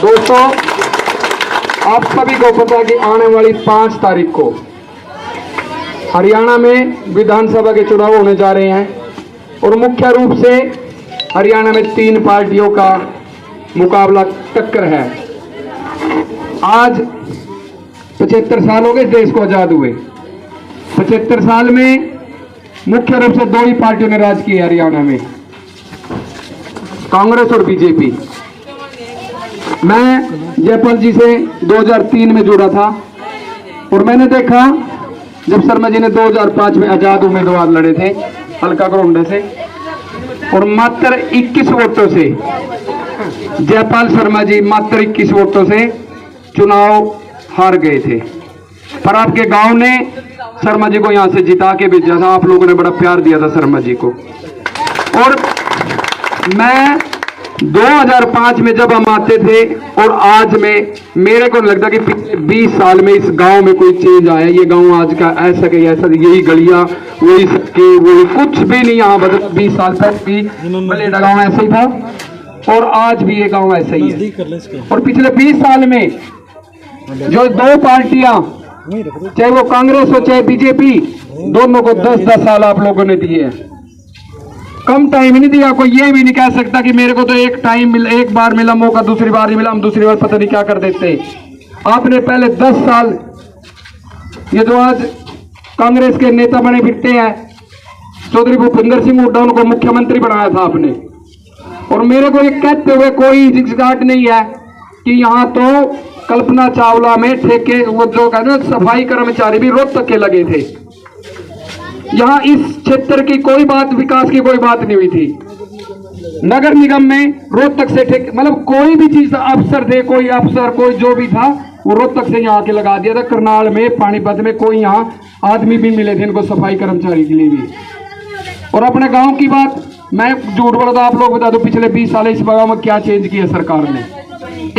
दोस्तों, आप सभी को पता है कि आने वाली 5 तारीख को हरियाणा में विधानसभा के चुनाव होने जा रहे हैं और मुख्य रूप से हरियाणा में 3 पार्टियों का मुकाबला टक्कर है। आज 75 साल हो गए देश को आजाद हुए। 75 साल में मुख्य रूप से 2 ही पार्टियों ने राज किया हरियाणा में, कांग्रेस और बीजेपी। मैं जयपाल जी से 2003 में जुड़ा था और मैंने देखा जब शर्मा जी ने 2005 में आजाद उम्मीदवार लड़े थे हल्का गोंडा से और मात्र 21 वोटों से जयपाल शर्मा जी मात्र 21 वोटों से चुनाव हार गए थे। पर आपके गांव ने शर्मा जी को यहां से जिता के भेजा था। आप लोगों ने बड़ा प्यार दिया था शर्मा जी को। और मैं 2005 में जब हम आते थे और आज में मेरे को लगता कि पिछले 20 साल में इस गांव में कोई चेंज आया। ये गांव आज का ऐसा कि ऐसा, यही गलियां, वही सड़कें, वही कुछ भी नहीं यहाँ बदला। 20 साल पहले भी बलेडा गांव ऐसा ही था और आज भी ये गांव ऐसा ही है। और पिछले 20 साल में जो 2 पार्टियां, चाहे वो कांग्रेस हो चाहे बीजेपी, दोनों को 10-10 साल आप लोगों ने दिए हैं। कम टाइम नहीं दिया। कोई ये भी नहीं कह सकता कि मेरे को तो एक बार मिला मौका, दूसरी बार नहीं मिला, हम दूसरी बार पता नहीं क्या कर देते। आपने पहले 10 साल, ये जो आज कांग्रेस के नेता बने फिरते हैं, चौधरी भूपेंद्र सिंह हुड्डा, उनको मुख्यमंत्री बनाया था आपने। और मेरे को ये कहते हुए कोई झिझकाहट नहीं है कि यहाँ तो कल्पना चावला में ठेके, वो जो कहते हैं सफाई कर्मचारी भी रोहतक के लगे थे। यहाँ इस क्षेत्र की कोई बात, विकास की कोई बात नहीं हुई थी। नगर निगम में रोहतक से ठेके, मतलब कोई भी चीज अफसर थे, कोई अफसर कोई जो भी था वो रोहतक से यहाँ के लगा दिया था। करनाल में, पानीपत में कोई यहाँ आदमी भी मिले थे इनको सफाई कर्मचारी के लिए भी। और अपने गांव की बात मैं झूठ बोलता, आप लोग बता दो पिछले 20 साल इस गांव में क्या चेंज किया सरकार ने।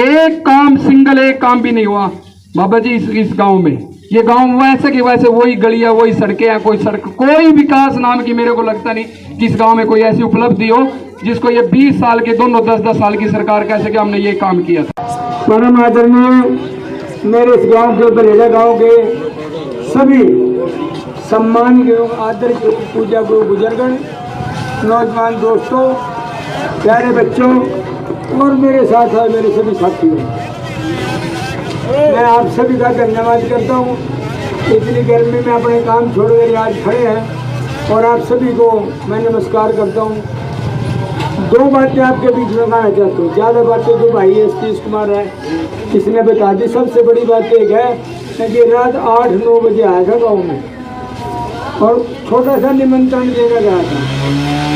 एक काम, सिंगल एक काम भी नहीं हुआ बाबा जी इस गांव में। ये गांव वैसे कि वैसे वही गलियां, वही सड़कें हैं, कोई विकास नाम की मेरे को लगता नहीं कि इस गांव में कोई ऐसी उपलब्धि हो जिसको ये 20 साल के दोनों 10-10 साल की सरकार कह सके हमने ये काम किया था। परम आदरणीय मेरे इस गांव के, बरेड़ा गांव के सभी सम्मान के, आदर के, पूजा को बुजुर्गण, नौजवान दोस्तों, प्यारे बच्चों और मेरे साथ है मेरे सभी साथियों, मैं आप सभी का धन्यवाद करता हूँ। इतनी गर्मी में अपने काम छोड़कर आज खड़े हैं और आप सभी को मैं नमस्कार करता हूँ। 2 बातें आपके बीच में कहना चाहता हूँ। ज़्यादा बातें जो भाई सतीश कुमार है इसने बता दी। सबसे बड़ी बात एक है कि रात 8-9 बजे आया था गाँव में और छोटा सा निमंत्रण देना गया था।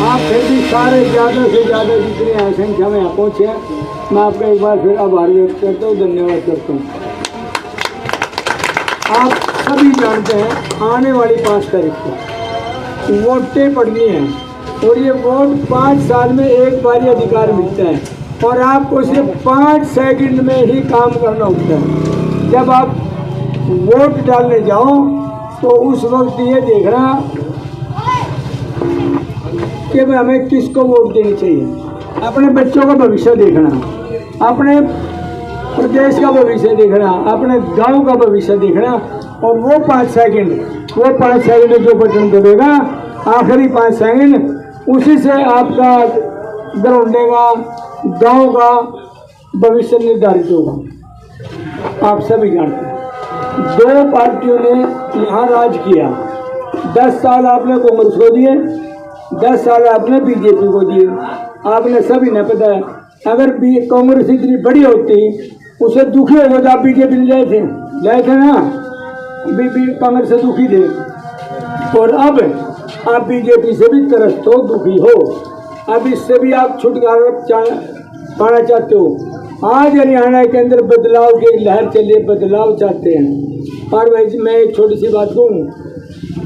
आप फिर भी सारे ज़्यादा से ज़्यादा जितने संख्या में यहाँ पहुँचे हैं, मैं आपका एक बार फिर आभार व्यक्त करता हूँ, धन्यवाद करता हूँ। आप सभी जानते हैं आने वाली 5 तारीख को वोटें पड़नी हैं और ये वोट 5 साल में एक बार ही अधिकार मिलता है और आपको सिर्फ 5 सेकंड में ही काम करना होता है। जब आप वोट डालने जाओ तो उस वक्त ये देखना कि हमें किसको वोट देनी चाहिए। अपने बच्चों का भविष्य देखना, अपने प्रदेश का भविष्य देखना, अपने गांव का भविष्य देखना और वो 5 सेकंड जो बटन दबेगा, आखिरी 5 सेकंड, उसी से आपका गरौंडे का, गांव का भविष्य निर्धारित होगा। आप सभी जानते हैं 2 पार्टियों ने यहाँ राज किया। 10 साल आपने कांग्रेस को दिए, 10 साल आपने बीजेपी को दिए। आपने सभी ने पता है अगर कांग्रेस इतनी बड़ी होती, उसे दुखी हो तो आप बीजेपी ले थे ना, कांग्रेस से दुखी थे। और अब आप बीजेपी से भी त्रस्त हो, दुखी हो। अब इससे भी आप छुटकारा पाना चाहते हो। आज हरियाणा के अंदर बदलाव की लहर चलिए, बदलाव चाहते हैं। और भाई मैं एक छोटी सी बात कहूँ,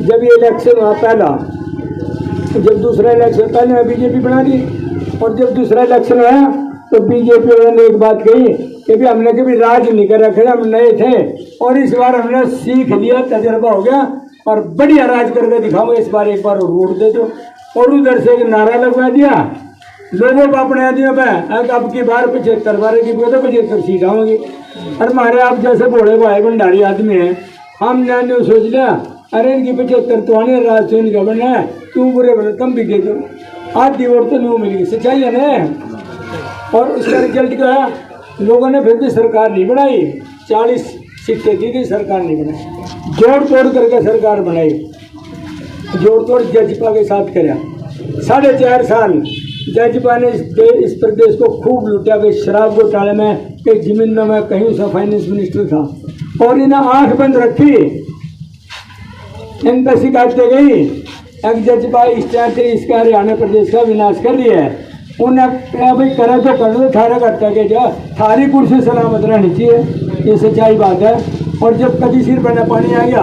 जब ये इलेक्शन हुआ पहला, जब दूसरा इलेक्शन, पहले बीजेपी बना दी और जब दूसरा इलेक्शन हुआ तो बीजेपी वालों ने एक बात कही कि भी हमने कभी राज नहीं कर रखे, हम नए थे और इस बार हमने सीख लिया, तजर्बा हो गया और बढ़िया राज करके दिखाऊंगा इस बार, एक बार वोट दे दो। और उधर से एक नारा लगवा दिया लोगों को अपने आदमियों में अब की बार 75 बार की तो 75 सीट आऊंगी। और हमारे आप जैसे बड़े भाई भंडारी आदमी हैं, हमने सोच लिया अरे इनकी 75 तो आने राज इनका बनना है, तू बुरे बने तुम भी दे दो, आधी वोट तो नहीं मिलेगी। सच्चाई है ना। और उसका रिजल्ट क्या है, लोगों ने फिर भी सरकार नहीं बनाई, 40 सीटें दी थी, सरकार नहीं बनाई, जोड़ तोड़ करके सरकार बनाई, जोड़ तोड़ जजपा के साथ करा। 4.5 साल जजपा ने इस प्रदेश को खूब लूटा, कि शराब घोटाले में, कहीं जमीन में मैं कहीं सा फाइनेंस मिनिस्टर था, और इन्हें आंख बंद रखी, इन पर शिकायत की गई। एक जजपा इस तरह से इसका हरियाणा प्रदेश का विनाश कर लिया है। उन्हें भाई करे तो कर लो, थारा करता के जा, थारी कुर्सी सलामत रहनी चाहिए, ये सच्चाई बात है। और जब कभी सिर बना पानी आ गया